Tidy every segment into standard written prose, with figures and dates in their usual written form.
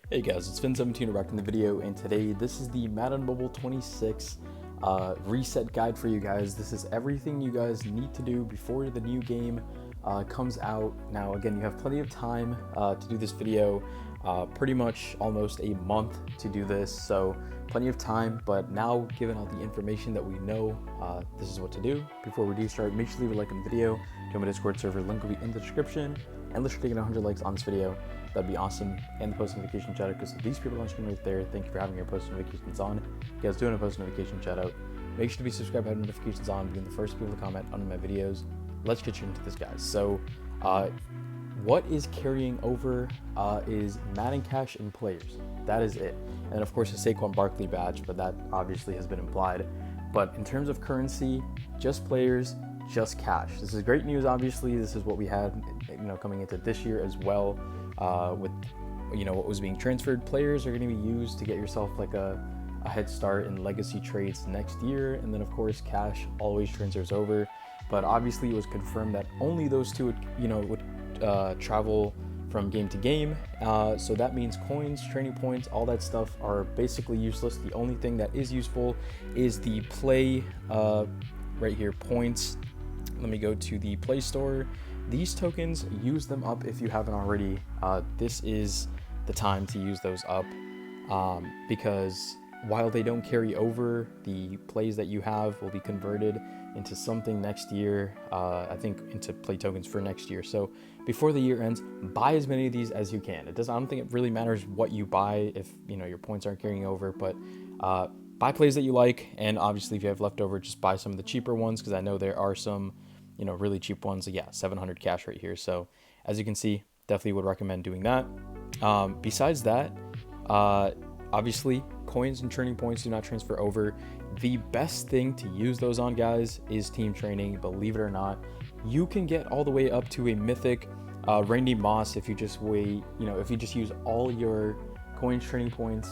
Hey guys, it's Finn17 back in the video, and today this is the Madden Mobile 26 reset guide for you guys. This is everything you guys need to do before the new game comes out. Now again, you have plenty of time to do this video, pretty much almost a month to do this, so plenty of time. But now, given all the information that we know, this is what to do. Before we do start, make sure to leave a like on the video, join my Discord server, link will be in the description, and let's try to get 100 likes on this video. That'd be awesome. And the post notification shout out, because these people on screen right there, thank you for having your post notifications on. If you guys doing a post notification shout out, make sure to be subscribed, have notifications on, being the first people to comment under my videos. Let's get you into this, guys. So what is carrying over is Madden Cash and players. That is it. And of course the Saquon Barkley badge, but that obviously has been implied. But in terms of currency, just players, just cash. This is great news. Obviously, this is what we had, coming into this year as well. With what was being transferred, players are going to be used to get yourself like a head start in legacy trades next year, and then of course cash always transfers over. But obviously it was confirmed that only those two would travel from game to game, so that means coins, training points, all that stuff are basically useless. The only thing that is useful is the play right here, points. Let me go to the Play Store. These tokens, use them up if you haven't already. This is the time to use those up, because while they don't carry over, the plays that you have will be converted into something next year, I think into play tokens for next year. So before the year ends, buy as many of these as you can. I don't think it really matters what you buy if your points aren't carrying over, but buy plays that you like, and obviously if you have leftover, just buy some of the cheaper ones, because I know there are some really cheap ones. Yeah, 700 cash right here. So as you can see, definitely would recommend doing that. Besides that, obviously coins and training points do not transfer over. The best thing to use those on, guys, is team training. Believe it or not, you can get all the way up to a mythic Randy Moss if you just if you just use all your coins, training points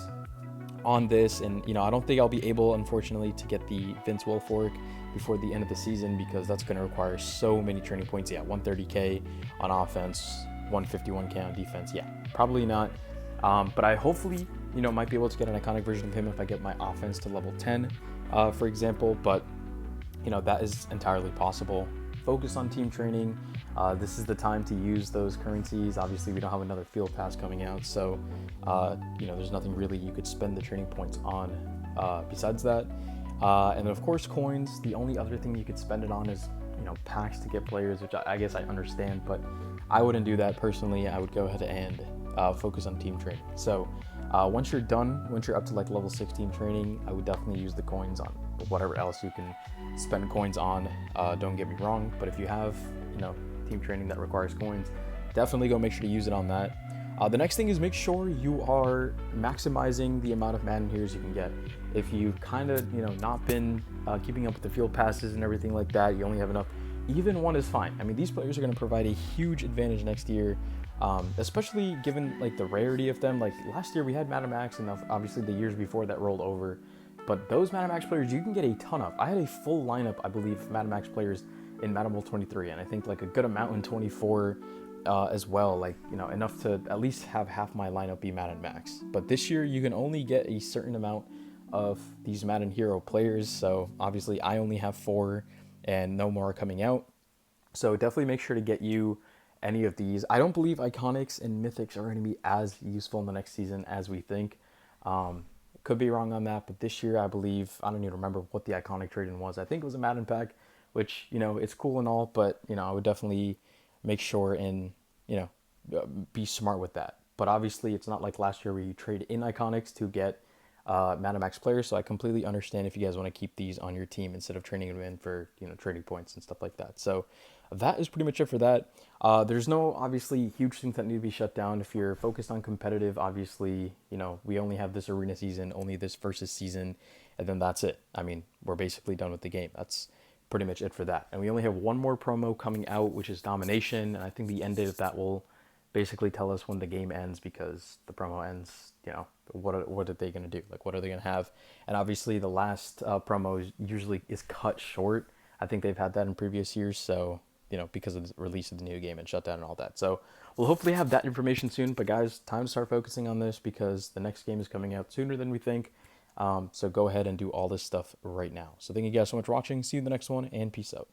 on this. And I don't think I'll be able, unfortunately, to get the Vince Wilfork before the end of the season, because that's going to require so many training points. Yeah, 130k on offense, 151k on defense. Yeah, probably not. But I hopefully might be able to get an iconic version of him if I get my offense to level 10, for example. But that is entirely possible. Focus on team training. This is the time to use those currencies. Obviously, we don't have another field pass coming out, so there's nothing really you could spend the training points on besides that. And then of course coins. The only other thing you could spend it on is packs to get players, which I guess I understand, but I wouldn't do that personally. I would go ahead and focus on team training. So once you're up to like level 16 training, I would definitely use the coins on whatever else you can spend coins on. Don't get me wrong, but if you have team training that requires coins, definitely go make sure to use it on that. The next thing is make sure you are maximizing the amount of Madden heroes you can get. If you've kind of not been keeping up with the field passes and everything like that, you only have enough. Even one is fine. I mean, these players are going to provide a huge advantage next year, especially given like the rarity of them. Like last year we had Madden Max, and obviously the years before that rolled over. But those Madden Max players you can get a ton of. I had a full lineup, I believe, Madden Max players in Madden Mobile 23, and I think like a good amount in 24 as well. Like enough to at least have half my lineup be Madden Max. But this year you can only get a certain amount of these Madden Hero players. So obviously I only have 4, and no more are coming out. So definitely make sure to get you any of these. I don't believe Iconics and Mythics are going to be as useful in the next season as we think. Could be wrong on that, but this year I believe, I don't even remember what the Iconic trade-in was. I think it was a Madden pack, which, it's cool and all, but, I would definitely make sure and, be smart with that. But obviously it's not like last year where you trade in Iconics to get Madden Max players, so I completely understand if you guys want to keep these on your team instead of trading them in for trading points and stuff like that. So that is pretty much it for that. There's no obviously huge things that need to be shut down. If you're focused on competitive, obviously we only have this arena season, only this versus season, and then that's it. I mean, we're basically done with the game. That's pretty much it for that. And we only have one more promo coming out, which is Domination, and I think the end date of that will basically tell us when the game ends, because the promo ends, what are they going to do? Like, what are they going to have? And obviously the last promo usually is cut short. I think they've had that in previous years, so because of the release of the new game and shutdown and all that. So we'll hopefully have that information soon. But guys, time to start focusing on this because the next game is coming out sooner than we think. So go ahead and do all this stuff right now. So thank you guys so much for watching. See you in the next one, and peace out.